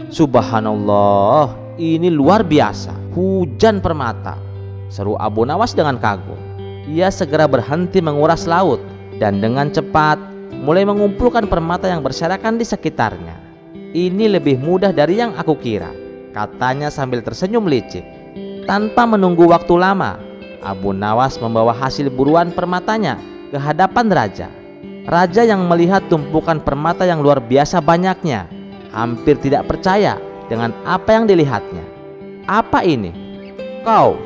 Subhanallah, ini luar biasa, hujan permata, seru Abu Nawas dengan kagum. Ia segera berhenti menguras laut dan dengan cepat mulai mengumpulkan permata yang berserakan di sekitarnya. Ini lebih mudah dari yang aku kira, katanya sambil tersenyum licik. Tanpa menunggu waktu lama, Abu Nawas membawa hasil buruan permatanya ke hadapan raja. Raja yang melihat tumpukan permata yang luar biasa banyaknya, hampir tidak percaya dengan apa yang dilihatnya. Apa ini? Kau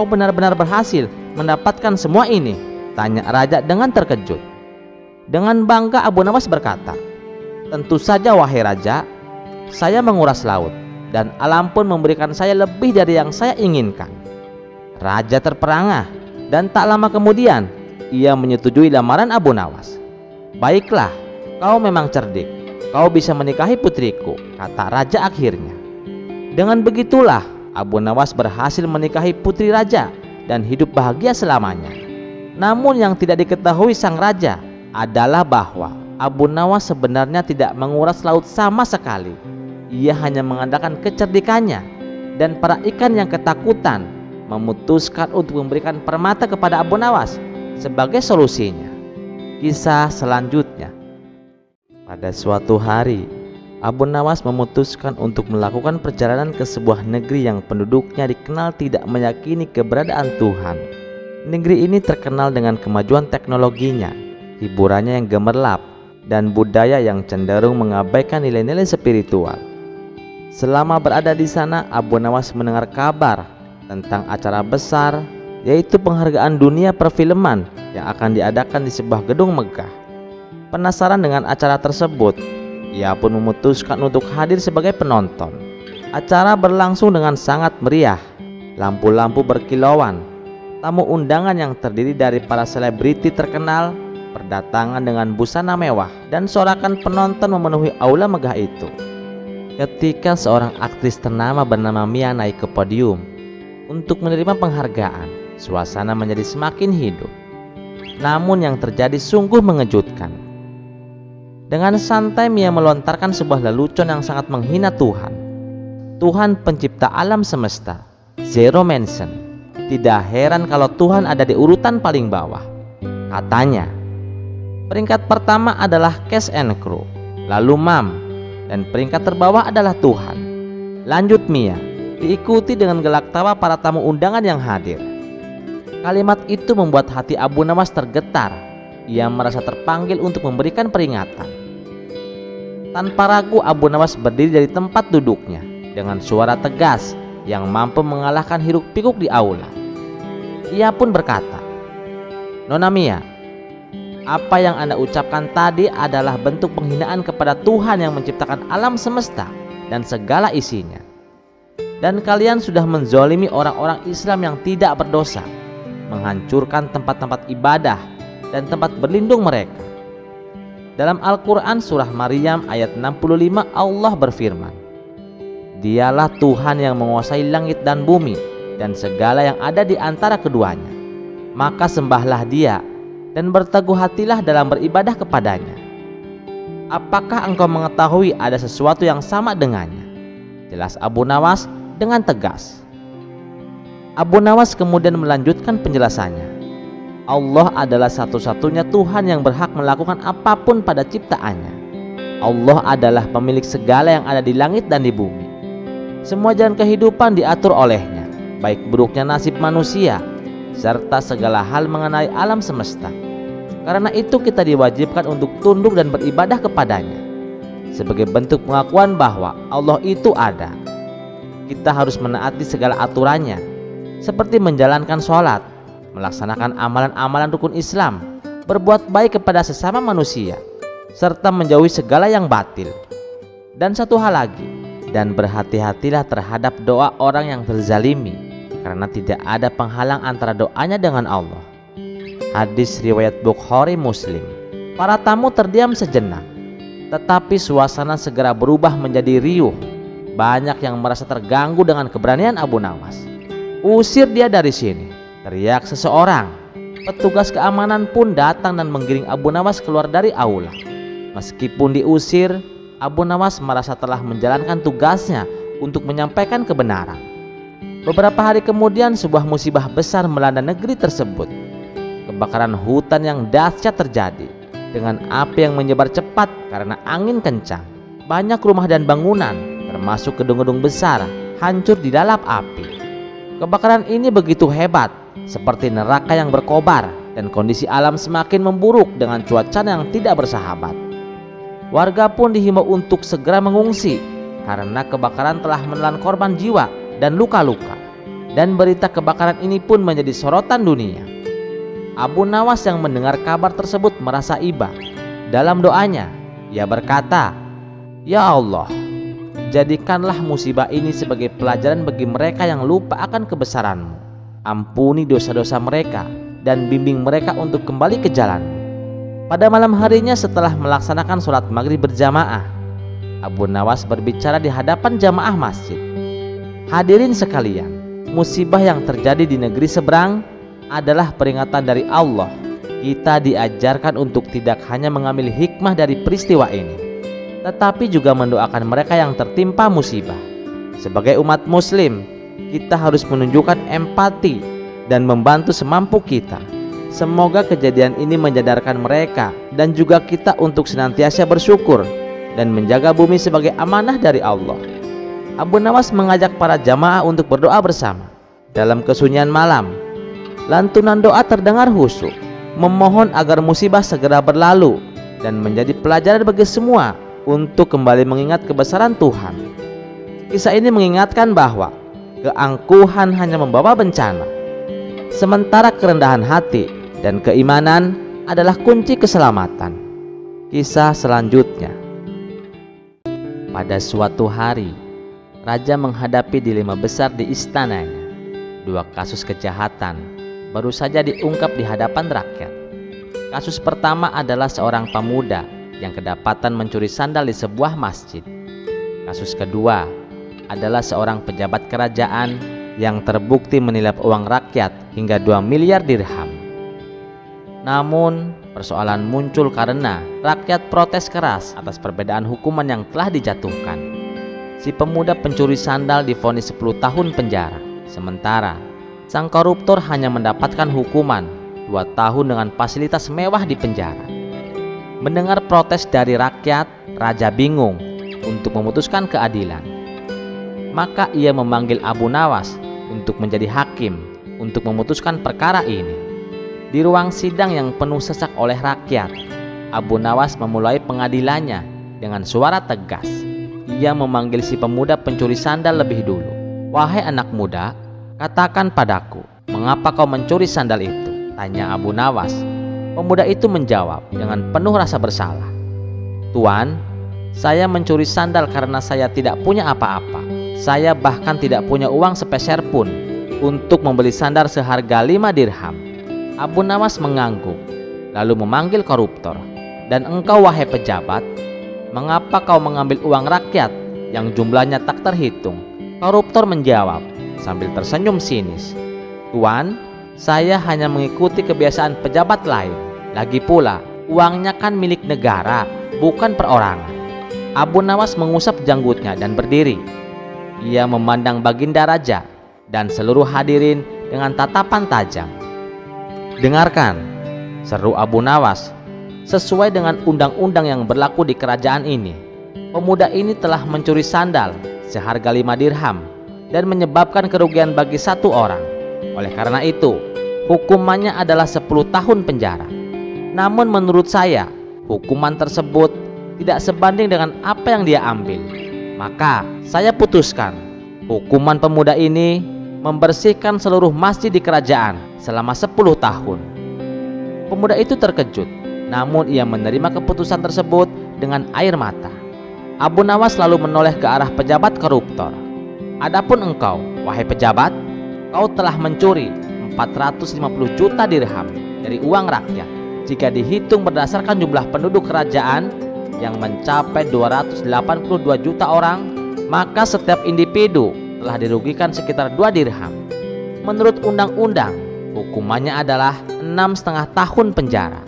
benar-benar berhasil mendapatkan semua ini? Tanya raja dengan terkejut. Dengan bangga Abu Nawas berkata, tentu saja wahai raja, saya menguras laut dan alam pun memberikan saya lebih dari yang saya inginkan. Raja terperangah dan tak lama kemudian ia menyetujui lamaran Abu Nawas. Baiklah, kau memang cerdik, kau bisa menikahi putriku, kata raja akhirnya. Dengan begitulah Abu Nawas berhasil menikahi putri raja dan hidup bahagia selamanya. Namun yang tidak diketahui sang raja adalah bahwa Abu Nawas sebenarnya tidak menguras laut sama sekali. Ia hanya mengandalkan kecerdikannya, dan para ikan yang ketakutan memutuskan untuk memberikan permata kepada Abu Nawas sebagai solusinya. Kisah selanjutnya. Pada suatu hari, Abu Nawas memutuskan untuk melakukan perjalanan ke sebuah negeri yang penduduknya dikenal tidak meyakini keberadaan Tuhan. Negeri ini terkenal dengan kemajuan teknologinya, hiburannya yang gemerlap, dan budaya yang cenderung mengabaikan nilai-nilai spiritual. Selama berada di sana, Abu Nawas mendengar kabar tentang acara besar, yaitu penghargaan dunia perfilman yang akan diadakan di sebuah gedung megah. Penasaran dengan acara tersebut, ia pun memutuskan untuk hadir sebagai penonton. Acara berlangsung dengan sangat meriah, lampu-lampu berkilauan, tamu undangan yang terdiri dari para selebriti terkenal berdatangan dengan busana mewah, dan sorakan penonton memenuhi aula megah itu. Ketika seorang aktris ternama bernama Mia naik ke podium untuk menerima penghargaan, suasana menjadi semakin hidup. Namun yang terjadi sungguh mengejutkan. Dengan santai Mia melontarkan sebuah lelucon yang sangat menghina Tuhan. Tuhan pencipta alam semesta, Zero Mention. Tidak heran kalau Tuhan ada di urutan paling bawah. Katanya, peringkat pertama adalah cast and crew, lalu Mam, dan peringkat terbawah adalah Tuhan. Lanjut Mia, diikuti dengan gelak tawa para tamu undangan yang hadir. Kalimat itu membuat hati Abu Nawas tergetar. Ia merasa terpanggil untuk memberikan peringatan. Tanpa ragu Abu Nawas berdiri dari tempat duduknya dengan suara tegas yang mampu mengalahkan hiruk-pikuk di aula. Ia pun berkata, "Nona Mia, apa yang Anda ucapkan tadi adalah bentuk penghinaan kepada Tuhan yang menciptakan alam semesta dan segala isinya. Dan kalian sudah menzolimi orang-orang Islam yang tidak berdosa, menghancurkan tempat-tempat ibadah dan tempat berlindung mereka." Dalam Al-Quran surah Maryam ayat 65 Allah berfirman, "Dialah Tuhan yang menguasai langit dan bumi dan segala yang ada di antara keduanya. Maka sembahlah Dia dan berteguh hatilah dalam beribadah kepadanya. Apakah engkau mengetahui ada sesuatu yang sama dengannya?" Jelas Abu Nawas dengan tegas. Abu Nawas kemudian melanjutkan penjelasannya. Allah adalah satu-satunya Tuhan yang berhak melakukan apapun pada ciptaannya. Allah adalah pemilik segala yang ada di langit dan di bumi. Semua jalan kehidupan diatur olehnya, baik buruknya nasib manusia serta segala hal mengenai alam semesta. Karena itu kita diwajibkan untuk tunduk dan beribadah kepadanya sebagai bentuk pengakuan bahwa Allah itu ada. Kita harus menaati segala aturannya, seperti menjalankan sholat, melaksanakan amalan-amalan rukun Islam, berbuat baik kepada sesama manusia, serta menjauhi segala yang batil. Dan satu hal lagi, dan berhati-hatilah terhadap doa orang yang terzalimi, karena tidak ada penghalang antara doanya dengan Allah. Hadis riwayat Bukhari Muslim. Para tamu terdiam sejenak, tetapi suasana segera berubah menjadi riuh. Banyak yang merasa terganggu dengan keberanian Abu Nawas. "Usir dia dari sini!" teriak seseorang. Petugas keamanan pun datang dan menggiring Abu Nawas keluar dari aula. Meskipun diusir, Abu Nawas merasa telah menjalankan tugasnya untuk menyampaikan kebenaran. Beberapa hari kemudian sebuah musibah besar melanda negeri tersebut. Kebakaran hutan yang dahsyat terjadi dengan api yang menyebar cepat karena angin kencang. Banyak rumah dan bangunan, termasuk gedung-gedung besar, hancur di lalap api. Kebakaran ini begitu hebat, seperti neraka yang berkobar, dan kondisi alam semakin memburuk dengan cuaca yang tidak bersahabat. Warga pun dihimbau untuk segera mengungsi karena kebakaran telah menelan korban jiwa dan luka-luka. Dan berita kebakaran ini pun menjadi sorotan dunia. Abu Nawas yang mendengar kabar tersebut merasa iba. Dalam doanya, ia berkata, "Ya Allah, jadikanlah musibah ini sebagai pelajaran bagi mereka yang lupa akan kebesaran-Mu. Ampuni dosa-dosa mereka dan bimbing mereka untuk kembali ke jalan-Mu." Pada malam harinya setelah melaksanakan sholat maghrib berjamaah, Abu Nawas berbicara di hadapan jamaah masjid. "Hadirin sekalian, musibah yang terjadi di negeri seberang adalah peringatan dari Allah. Kita diajarkan untuk tidak hanya mengambil hikmah dari peristiwa ini, tetapi juga mendoakan mereka yang tertimpa musibah. Sebagai umat muslim, kita harus menunjukkan empati dan membantu semampu kita. Semoga kejadian ini menyadarkan mereka dan juga kita untuk senantiasa bersyukur dan menjaga bumi sebagai amanah dari Allah." Abu Nawas mengajak para jamaah untuk berdoa bersama. Dalam kesunyian malam, lantunan doa terdengar khusyuk, memohon agar musibah segera berlalu dan menjadi pelajaran bagi semua untuk kembali mengingat kebesaran Tuhan. Kisah ini mengingatkan bahwa keangkuhan hanya membawa bencana, sementara kerendahan hati dan keimanan adalah kunci keselamatan. Kisah selanjutnya. Pada suatu hari, raja menghadapi dilema besar di istananya. 2 kasus kejahatan baru saja diungkap di hadapan rakyat. Kasus pertama adalah seorang pemuda yang kedapatan mencuri sandal di sebuah masjid. Kasus kedua adalah seorang pejabat kerajaan yang terbukti menilap uang rakyat hingga 2 miliar dirham. Namun, persoalan muncul karena rakyat protes keras atas perbedaan hukuman yang telah dijatuhkan. Si pemuda pencuri sandal divonis 10 tahun penjara, sementara sang koruptor hanya mendapatkan hukuman 2 tahun dengan fasilitas mewah di penjara. Mendengar protes dari rakyat, raja bingung untuk memutuskan keadilan. Maka ia memanggil Abu Nawas untuk menjadi hakim untuk memutuskan perkara ini. Di ruang sidang yang penuh sesak oleh rakyat, Abu Nawas memulai pengadilannya dengan suara tegas. Ia memanggil si pemuda pencuri sandal lebih dulu. "Wahai anak muda, katakan padaku, mengapa kau mencuri sandal itu?" tanya Abu Nawas. Pemuda itu menjawab dengan penuh rasa bersalah. "Tuan, saya mencuri sandal karena saya tidak punya apa-apa. Saya bahkan tidak punya uang sepeser pun untuk membeli sandal seharga 5 dirham. Abu Nawas mengangguk, lalu memanggil koruptor. "Dan engkau, wahai pejabat, mengapa kau mengambil uang rakyat yang jumlahnya tak terhitung?" Koruptor menjawab sambil tersenyum sinis, "Tuan, saya hanya mengikuti kebiasaan pejabat lain. Lagi pula, uangnya kan milik negara, bukan perorangan." Abu Nawas mengusap janggutnya dan berdiri. Ia memandang baginda raja dan seluruh hadirin dengan tatapan tajam. "Dengarkan," seru Abu Nawas. "Sesuai dengan undang-undang yang berlaku di kerajaan ini, pemuda ini telah mencuri sandal seharga 5 dirham dan menyebabkan kerugian bagi 1 orang. Oleh karena itu, hukumannya adalah 10 tahun penjara. Namun menurut saya, hukuman tersebut tidak sebanding dengan apa yang dia ambil. Maka saya putuskan, hukuman pemuda ini membersihkan seluruh masjid di kerajaan selama 10 tahun." Pemuda itu terkejut, namun ia menerima keputusan tersebut dengan air mata. Abu Nawas lalu menoleh ke arah pejabat koruptor. "Adapun engkau, wahai pejabat, kau telah mencuri 450 juta dirham dari uang rakyat. Jika dihitung berdasarkan jumlah penduduk kerajaan yang mencapai 282 juta orang, maka setiap individu telah dirugikan sekitar 2 dirham. Menurut undang-undang, hukumannya adalah 6,5 tahun penjara.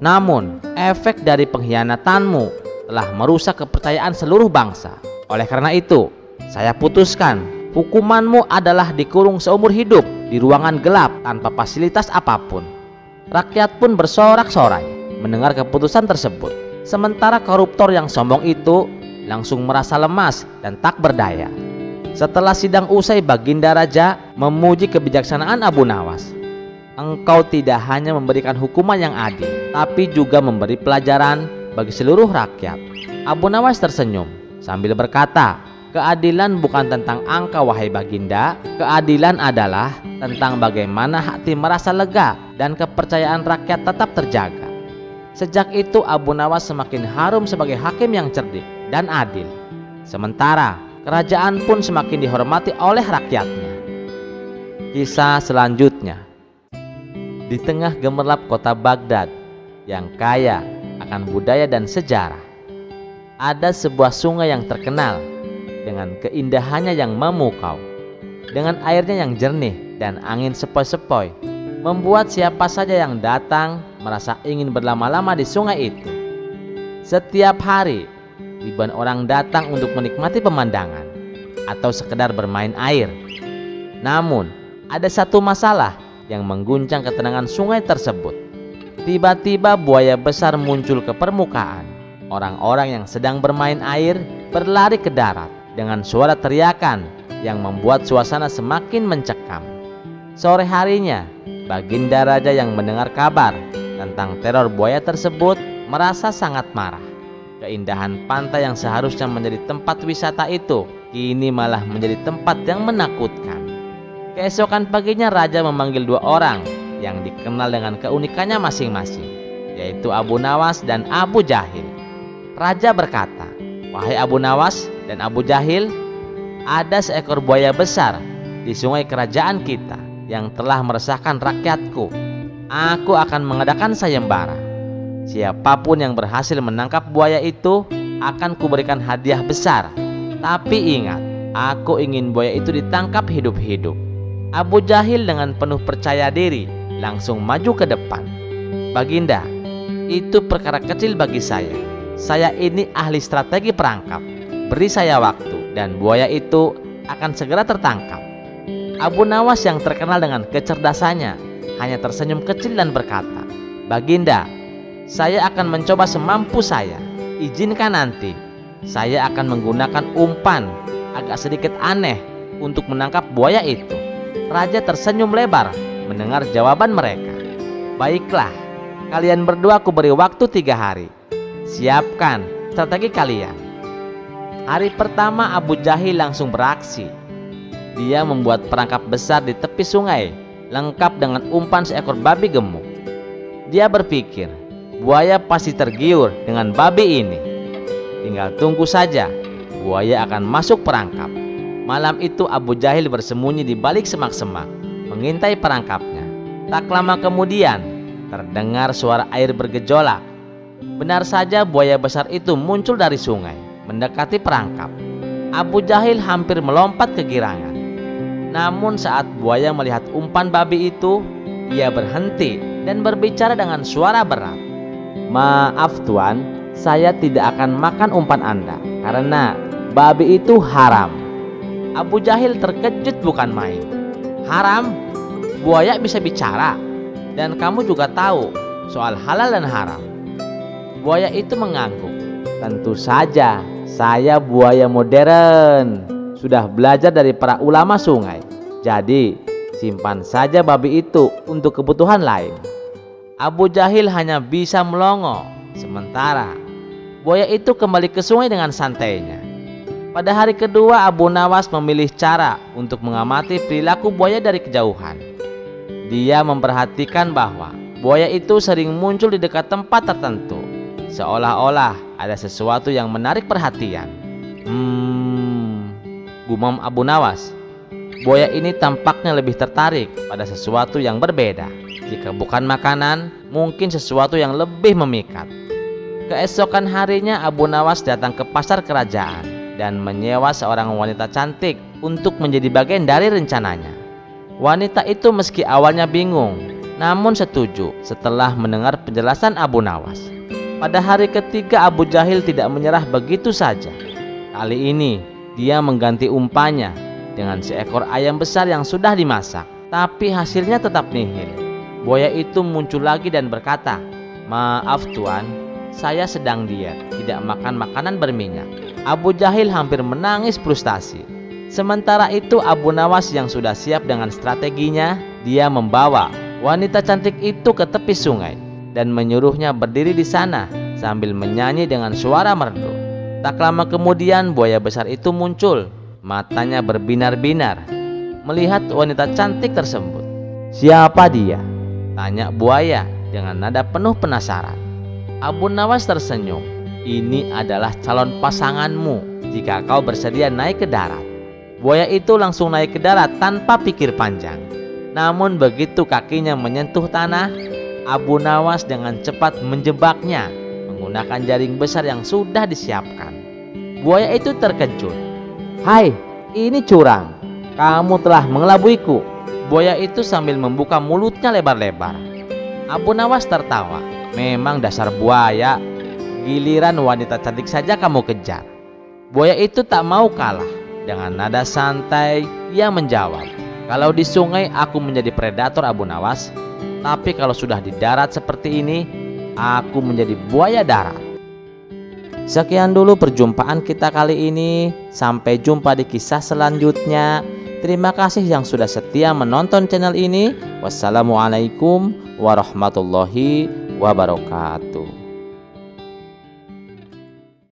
Namun, efek dari pengkhianatanmu telah merusak kepercayaan seluruh bangsa. Oleh karena itu, saya putuskan hukumanmu adalah dikurung seumur hidup di ruangan gelap tanpa fasilitas apapun." Rakyat pun bersorak-sorai mendengar keputusan tersebut. Sementara koruptor yang sombong itu langsung merasa lemas dan tak berdaya. Setelah sidang usai, baginda raja memuji kebijaksanaan Abu Nawas. "Engkau tidak hanya memberikan hukuman yang adil, tapi juga memberi pelajaran bagi seluruh rakyat." Abu Nawas tersenyum sambil berkata, "Keadilan bukan tentang angka, wahai baginda. Keadilan adalah tentang bagaimana hati merasa lega dan kepercayaan rakyat tetap terjaga." Sejak itu Abu Nawas semakin harum sebagai hakim yang cerdik dan adil. Sementara kerajaan pun semakin dihormati oleh rakyatnya. Kisah selanjutnya. Di tengah gemerlap kota Baghdad yang kaya akan budaya dan sejarah, ada sebuah sungai yang terkenal dengan keindahannya yang memukau. Dengan airnya yang jernih dan angin sepoi-sepoi, membuat siapa saja yang datang merasa ingin berlama-lama di sungai itu. Setiap hari, ribuan orang datang untuk menikmati pemandangan atau sekedar bermain air. Namun, ada satu masalah yang mengguncang ketenangan sungai tersebut. Tiba-tiba buaya besar muncul ke permukaan. Orang-orang yang sedang bermain air berlari ke darat dengan suara teriakan yang membuat suasana semakin mencekam. Sore harinya, baginda raja yang mendengar kabar tentang teror buaya tersebut merasa sangat marah. Keindahan pantai yang seharusnya menjadi tempat wisata itu kini malah menjadi tempat yang menakutkan. Keesokan paginya raja memanggil 2 orang yang dikenal dengan keunikannya masing-masing, yaitu Abu Nawas dan Abu Jahil. Raja berkata, "Wahai Abu Nawas dan Abu Jahil, ada seekor buaya besar di sungai kerajaan kita yang telah meresahkan rakyatku. Aku akan mengadakan sayembara. Siapapun yang berhasil menangkap buaya itu akan kuberikan hadiah besar. Tapi ingat, aku ingin buaya itu ditangkap hidup-hidup." Abu Jahil dengan penuh percaya diri langsung maju ke depan. "Baginda, itu perkara kecil bagi saya. Saya ini ahli strategi perangkap. Beri saya waktu dan buaya itu akan segera tertangkap." Abu Nawas yang terkenal dengan kecerdasannya hanya tersenyum kecil dan berkata, "Baginda, saya akan mencoba semampu saya. Izinkan nanti. Saya akan menggunakan umpan agak sedikit aneh untuk menangkap buaya itu." Raja tersenyum lebar mendengar jawaban mereka. "Baiklah, kalian berdua aku beri waktu 3 hari. Siapkan strategi kalian." Hari pertama Abu Jahil langsung beraksi. Dia membuat perangkap besar di tepi sungai, lengkap dengan umpan seekor babi gemuk. Dia berpikir, buaya pasti tergiur dengan babi ini. Tinggal tunggu saja, buaya akan masuk perangkap. Malam itu Abu Jahil bersembunyi di balik semak-semak, mengintai perangkapnya. Tak lama kemudian, terdengar suara air bergejolak. Benar saja buaya besar itu muncul dari sungai, mendekati perangkap. Abu Jahil hampir melompat kegirangan. Namun saat buaya melihat umpan babi itu, ia berhenti dan berbicara dengan suara berat. "Maaf Tuan, saya tidak akan makan umpan Anda karena babi itu haram." Abu Jahil terkejut bukan main. "Haram? Buaya bisa bicara? Dan kamu juga tahu soal halal dan haram?" Buaya itu mengangguk. "Tentu saja, saya buaya modern. Sudah belajar dari para ulama sungai. Jadi, simpan saja babi itu untuk kebutuhan lain." Abu Jahil hanya bisa melongo. Sementara buaya itu kembali ke sungai dengan santainya. Pada hari kedua, Abu Nawas memilih cara untuk mengamati perilaku buaya dari kejauhan. Dia memperhatikan bahwa buaya itu sering muncul di dekat tempat tertentu, seolah-olah ada sesuatu yang menarik perhatian. Gumam Abu Nawas. Buaya ini tampaknya lebih tertarik pada sesuatu yang berbeda. Jika bukan makanan, mungkin sesuatu yang lebih memikat. Keesokan harinya Abu Nawas datang ke pasar kerajaan dan menyewa seorang wanita cantik untuk menjadi bagian dari rencananya. Wanita itu meski awalnya bingung, namun setuju setelah mendengar penjelasan Abu Nawas. Pada hari ketiga Abu Jahil tidak menyerah begitu saja. Kali ini dia mengganti umpannya dengan seekor ayam besar yang sudah dimasak, tapi hasilnya tetap nihil. Buaya itu muncul lagi dan berkata, "Maaf Tuan, saya sedang diet, tidak makan makanan berminyak." Abu Jahil hampir menangis frustasi. Sementara itu Abu Nawas yang sudah siap dengan strateginya, dia membawa wanita cantik itu ke tepi sungai dan menyuruhnya berdiri di sana sambil menyanyi dengan suara merdu. Tak lama kemudian buaya besar itu muncul. Matanya berbinar-binar melihat wanita cantik tersebut. "Siapa dia?" tanya buaya dengan nada penuh penasaran. Abu Nawas tersenyum. "Ini adalah calon pasanganmu jika kau bersedia naik ke darat." Buaya itu langsung naik ke darat tanpa pikir panjang. Namun begitu kakinya menyentuh tanah, Abu Nawas dengan cepat menjebaknya menggunakan jaring besar yang sudah disiapkan. Buaya itu terkejut. "Hai, ini curang. Kamu telah mengelabuiku." Buaya itu sambil membuka mulutnya lebar-lebar. Abu Nawas tertawa. "Memang dasar buaya. Giliran wanita cantik saja kamu kejar." Buaya itu tak mau kalah. Dengan nada santai, ia menjawab, "Kalau di sungai aku menjadi predator Abu Nawas. Tapi kalau sudah di darat seperti ini, aku menjadi buaya darat." Sekian dulu perjumpaan kita kali ini. Sampai jumpa di kisah selanjutnya. Terima kasih yang sudah setia menonton channel ini. Wassalamualaikum warahmatullahi wabarakatuh.